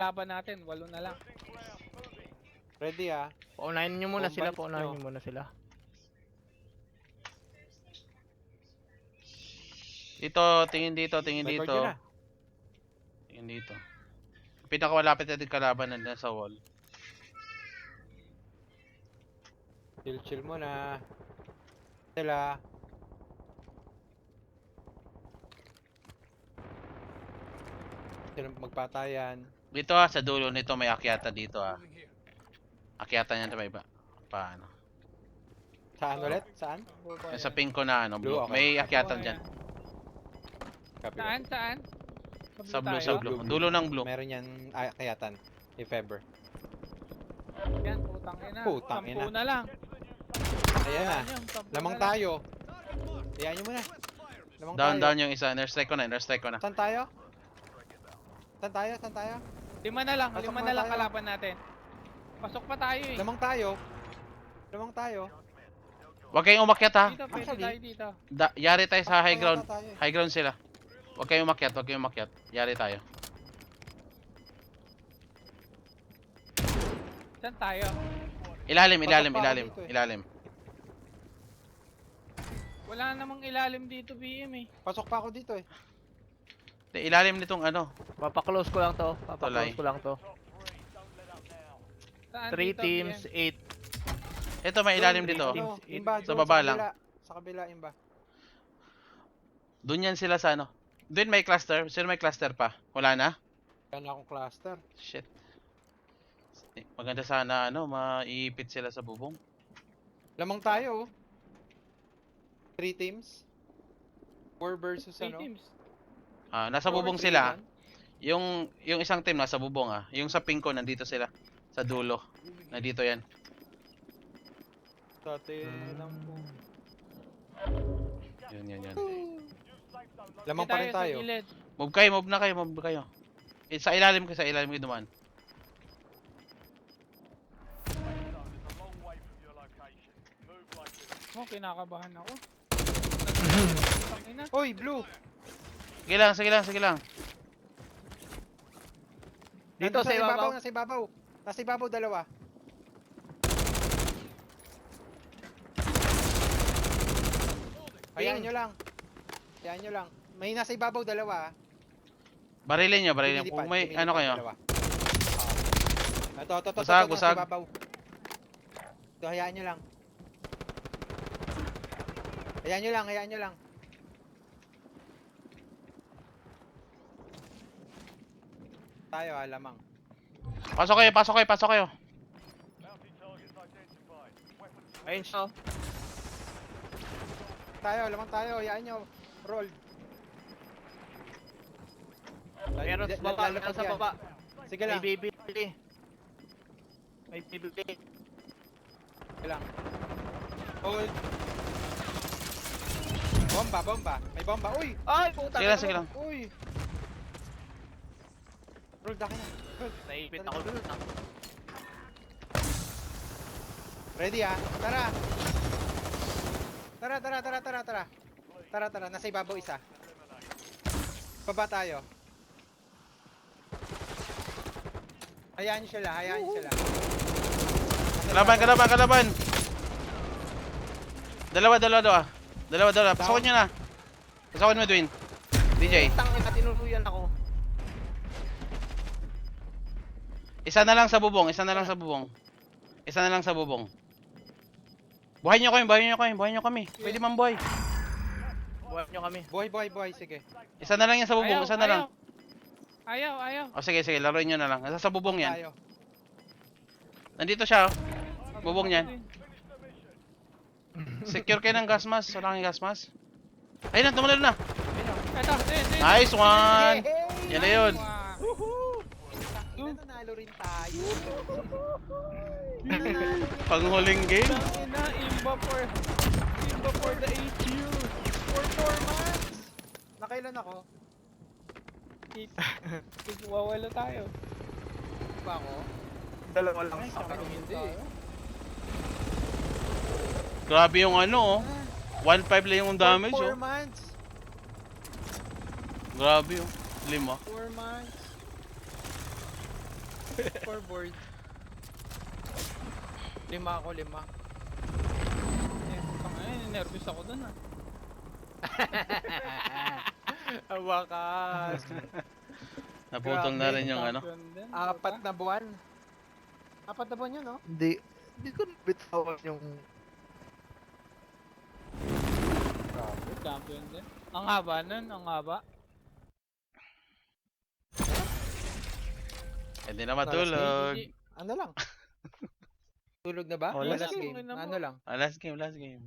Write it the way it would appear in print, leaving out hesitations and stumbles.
Laban natin, 8 na lang. Ready ah. Paunahin nyo muna sila, Combines paunahin nyo. nyo muna sila. Dito, tingin dito, tingin Record dito. yun na. Tingin dito. Pinakamalapit natin kalaban nandun sa wall. Chill muna. Sila. Sila magpatayan. Dito sa dulo nito may akyata dito Akyata niya na iba. Paano? Saan ulit? Saan? Yung sa pink ko na Blue, blue. okay. May akyatan dyan. Copy. Saan? Saan? Sa blue, tayo? sa blue. Dulo ng blue. Meron yan kayatan. If ever. Yan, putang ina. Putang 10 ina. na lang. Ayan na. Yan, 10 Lamang na lang. tayo. Ayan nyo muna. Lamang Down, tayo. down yung isa. Nurse ko na, nurse ko na. Saan tayo? Saan tayo? Saan tayo? 5 na lang, Pasok 5 na na lang tayo. kalaban natin. Pasok pa tayo eh. Lamang tayo. Lamang tayo. Huwag kayong umakyat ha. Dito, pwede Actually, tayo dito. Yari tayo sa high Kaya ground. tayo. High ground sila. Huwag kayong umakyat, huwag kayong umakyat. Yari tayo. Saan tayo? Ilalim, ilalim, Pasok pa ako ilalim, dito eh. ilalim. Wala namang ilalim dito, BM eh. Pasok pa ako dito eh. Ilalim nitong ano. Papaklose ko lang to. Tulay. Papaklose ko lang to. Saan 3 dito, teams, BM? 8. Ito may ilalim Three dito. teams. Imba, Sa doon, baba kabila. lang. Sa kabila, imba. Doon yan sila sa ano. Doon may cluster. Sino may cluster pa? Wala na? Yan akong cluster. Shit. Maganda sana ano, maiipit sila sa bubong. Lamang tayo oh. 3 teams. 4 versus 3 ano? teams. Nasa Four, bubong three sila. yan. Yung isang team nasa bubong Yung sa pink ko nandito sila. Sa dulo. Nandito yan. Sa atin lang po. Yun. Lamang pa rin Sa tayo. gilid. Move kayo, move na kayo, move kayo. Sa ilalim kayo dumaan. Oh, kinakabahan ako. Putang ina. Hoy, blue! Sige lang. Dito Nandun sa ibabaw. Nasa ibabaw. Nasa ibabaw dalawa. Hayaan nyo lang. Hayaan nyo lang. May nasa ibabaw dalawa ah. Barilin nyo. Lumilipad, Kung may lumilipad ano kayo. dalawa. Ito, Busag, nasa busag. ibabaw. Ito, hayaan nyo lang. Hayaan nyo lang. Tayo lamang. Pasok kayo. Ayun siya. Lamang tayo, hayaan nyo. Roll. Meron sa baba, Lalapag meron sa yan. baba. Sige May lang, bibili. May bibili. sige lang. Hold. Bomba. May bomba. Uy! Ay, puta. Sige lang. Uy! Roll, daki na. Roll. Naipit ako dun. Ready ah? Tara! Tara. Nasa ibabaw isa. Baba tayo. Hayaan nyo sila. Kalaban. Dalawa. Pasokin nyo na. Pasokin mo, Dwayne. DJ. Tangin na tinuluyan ako. Isa na lang sa bubong. Buhay nyo kami. Pwede man buhay. Buhat nyo kami. Boy, sige. Isa na lang yan sa bubong. Isa na lang. Ayaw. O sige, laruin nyo na lang. Nasa sa bubong yan. Tayo. Nandito siya. Bubong yan. Secure kayo ng gas mask. Wala kang gas mask. Ayun na, tumalalo na. Ito. Nice one. Yan na yun. Nanalo rin tayo. Panghuling game. Ina, imba for the HQ. For 4 months. Nakailan ako? Wawala tayo. Ba ako? Dalawa lang. Nice, kami hindi. Grabe yung ano 1.5 lang yung damage For 4 months. Grabe 5. 4 months. Scoreboard. 5 ako, 5. Nervous ako dun ah. Wakas. Naputol na rin yung ano. Champion din. 4 na buwan. 4 na buwan yun, no? Hindi ko bitawan yung... Grabe, champion din. Ang haba nun, ang haba. Hindi na matulog. Ano lang? Tulog na ba? Oh, Last last game. game. Ano lang? Last game, last game.